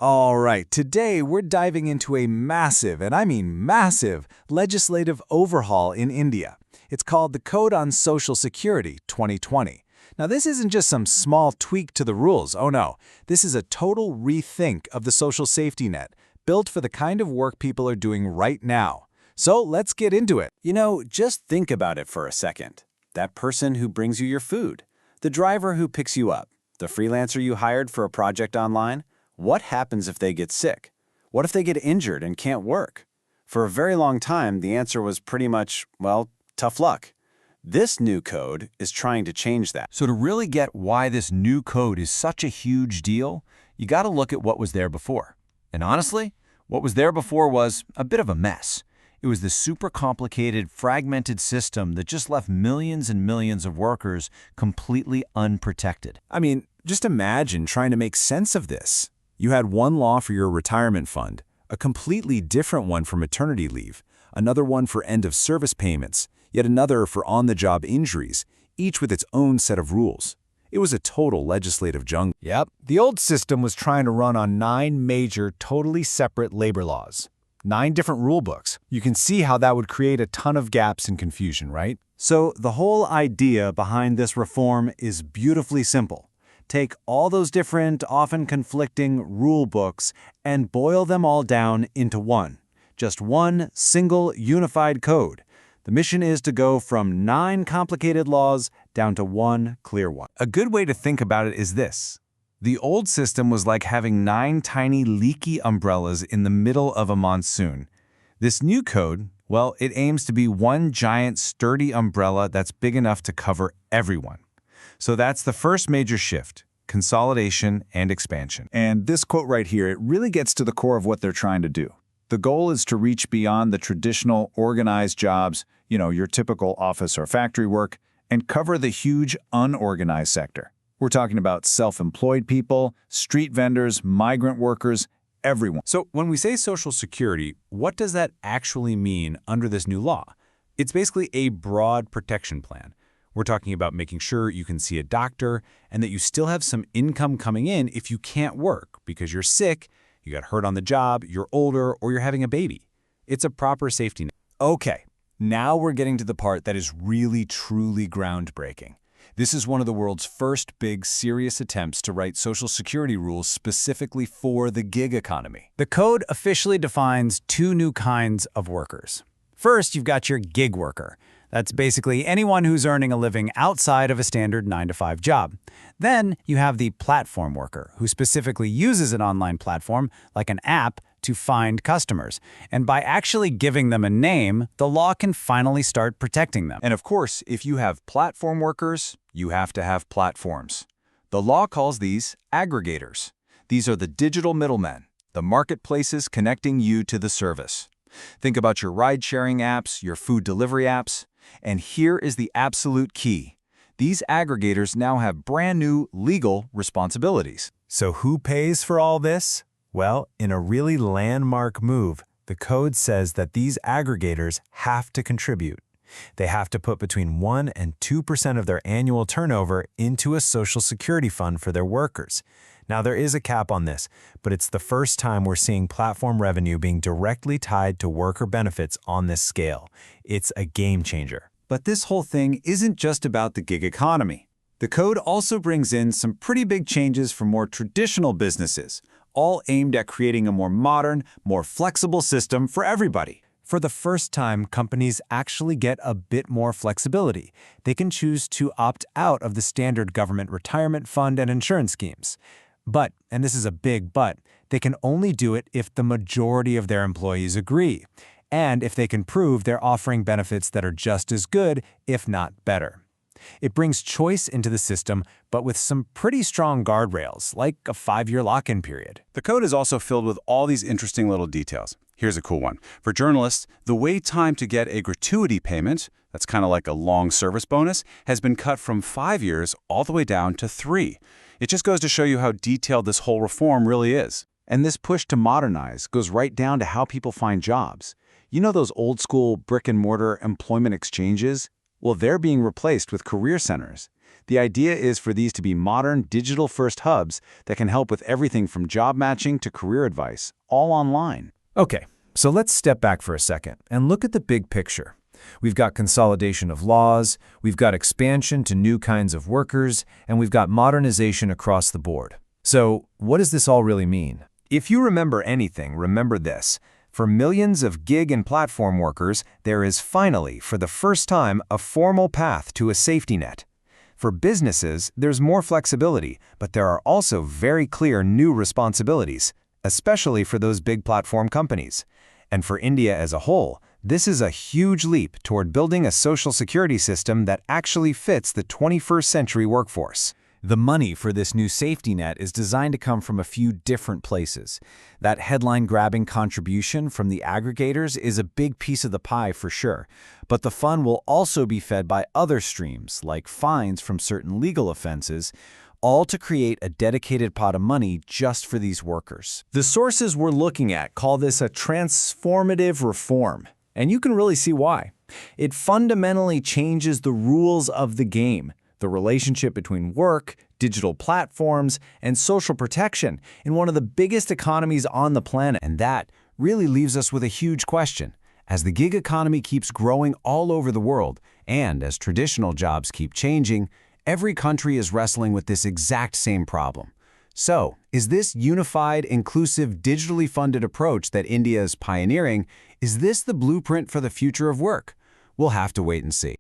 All right, today we're diving into a massive, and I mean massive, legislative overhaul in India. It's called the Code on Social Security 2020. Now, this isn't just some small tweak to the rules. Oh no, this is a total rethink of the social safety net, built for the kind of work people are doing right now. So let's get into it. Just think about it for a second. That person who brings you your food, the driver who picks you up, the freelancer you hired for a project online. What happens if they get sick? What if they get injured and can't work? For a very long time, the answer was pretty much, well, tough luck. This new code is trying to change that. So to really get why this new code is such a huge deal, you got to look at what was there before. And honestly, what was there before was a bit of a mess. It was this super complicated, fragmented system that just left millions and millions of workers completely unprotected. I mean, just imagine trying to make sense of this. You had one law for your retirement fund, a completely different one for maternity leave, another one for end-of-service payments, yet another for on-the-job injuries, each with its own set of rules. It was a total legislative jungle. Yep, the old system was trying to run on 9 major, totally separate labor laws. 9 different rule books. You can see how that would create a ton of gaps and confusion, right? So the whole idea behind this reform is beautifully simple. Take all those different, often conflicting rule books and boil them all down into one. Just one single unified code. The mission is to go from 9 complicated laws down to one clear one. A good way to think about it is this. The old system was like having 9 tiny leaky umbrellas in the middle of a monsoon. This new code, well, it aims to be one giant sturdy umbrella that's big enough to cover everyone. So that's the first major shift, consolidation and expansion. And this quote right here, it really gets to the core of what they're trying to do. The goal is to reach beyond the traditional organized jobs, your typical office or factory work, and cover the huge unorganized sector. We're talking about self-employed people, street vendors, migrant workers, everyone. So when we say Social Security, what does that actually mean under this new law? It's basically a broad protection plan. We're talking about making sure you can see a doctor and that you still have some income coming in if you can't work because you're sick, you got hurt on the job, you're older, or you're having a baby. It's a proper safety net. Okay, now we're getting to the part that is really, truly groundbreaking. This is one of the world's first big, serious attempts to write Social Security rules specifically for the gig economy. The code officially defines 2 new kinds of workers. First, you've got your gig worker. That's basically anyone who's earning a living outside of a standard 9-to-5 job. Then you have the platform worker, who specifically uses an online platform, like an app, to find customers. And by actually giving them a name, the law can finally start protecting them. And of course, if you have platform workers, you have to have platforms. The law calls these aggregators. These are the digital middlemen, the marketplaces connecting you to the service. Think about your ride-sharing apps, your food delivery apps. And here is the absolute key. These aggregators now have brand new legal responsibilities. So who pays for all this? Well, in a really landmark move, the code says that these aggregators have to contribute. They have to put between 1% and 2% of their annual turnover into a Social Security fund for their workers. Now, there is a cap on this, but it's the first time we're seeing platform revenue being directly tied to worker benefits on this scale. It's a game changer. But this whole thing isn't just about the gig economy. The code also brings in some pretty big changes for more traditional businesses, all aimed at creating a more modern, more flexible system for everybody. For the first time, companies actually get a bit more flexibility. They can choose to opt out of the standard government retirement fund and insurance schemes. But, and this is a big but, they can only do it if the majority of their employees agree, and if they can prove they're offering benefits that are just as good, if not better. It brings choice into the system, but with some pretty strong guardrails, like a 5-year lock-in period. The code is also filled with all these interesting little details. Here's a cool one. For journalists, the wait time to get a gratuity payment, that's kind of like a long service bonus, has been cut from 5 years all the way down to 3. It just goes to show you how detailed this whole reform really is. And this push to modernize goes right down to how people find jobs. You know those old-school brick-and-mortar employment exchanges? Well, they're being replaced with career centers. The idea is for these to be modern, digital-first hubs that can help with everything from job matching to career advice, all online. Okay, so let's step back for a second and look at the big picture. We've got consolidation of laws, we've got expansion to new kinds of workers, and we've got modernization across the board. So, what does this all really mean? If you remember anything, remember this. For millions of gig and platform workers, there is finally, for the first time, a formal path to a safety net. For businesses, there's more flexibility, but there are also very clear new responsibilities, especially for those big platform companies. And for India as a whole, this is a huge leap toward building a social security system that actually fits the 21st century workforce. The money for this new safety net is designed to come from a few different places. That headline-grabbing contribution from the aggregators is a big piece of the pie for sure, but the fund will also be fed by other streams, like fines from certain legal offenses, all to create a dedicated pot of money just for these workers. The sources we're looking at call this a transformative reform, and you can really see why. It fundamentally changes the rules of the game, the relationship between work, digital platforms, and social protection in one of the biggest economies on the planet. And that really leaves us with a huge question. As the gig economy keeps growing all over the world, and as traditional jobs keep changing, every country is wrestling with this exact same problem. So, is this unified, inclusive, digitally funded approach that India is pioneering, is this the blueprint for the future of work? We'll have to wait and see.